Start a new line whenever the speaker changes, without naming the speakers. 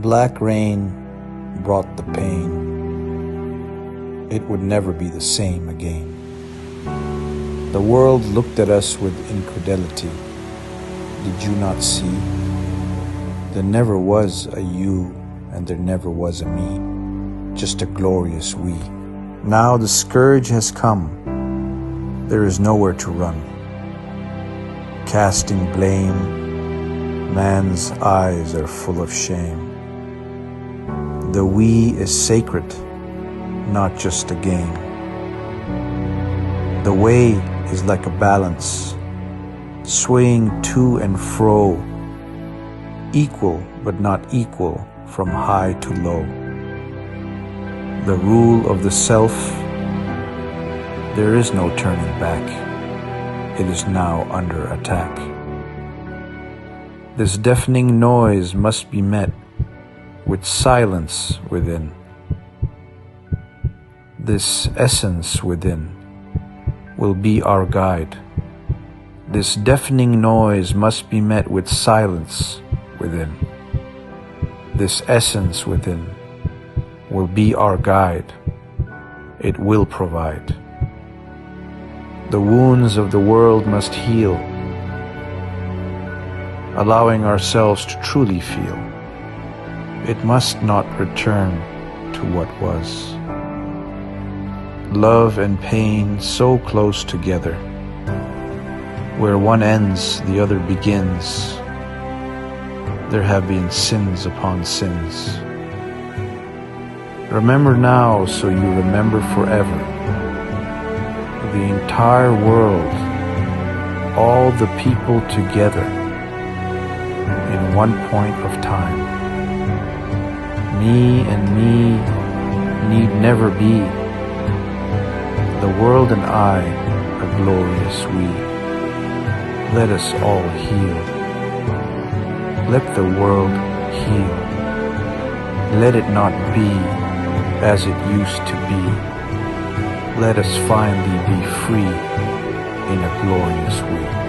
Black rain brought the pain. It would never be the same again. The world looked at us with incredulity. Did you not see? There never was a you and there never was a me, just a glorious we. Now the scourge has come. There is nowhere to run. Casting blame, man's eyes are full of shame. The we is sacred, not just a game. The way is like a balance, swaying to and fro, equal but not equal from high to low. The rule of the self, there is no turning back. It is now under attack. This deafening noise must be met with silence within. This essence within will be our guide. This deafening noise must be met with silence within. This essence within will be our guide. It will provide. The wounds of the world must heal, allowing ourselves to truly feel. It must not return to what was. Love and pain so close together. Where one ends, the other begins. There have been sins upon sins. Remember now so you remember forever. The entire world, all the people together in one point of time. Me and me need never be. The world and I, a glorious we. Let us all heal. Let the world heal. Let it not be as it used to be. Let us finally be free in a glorious way.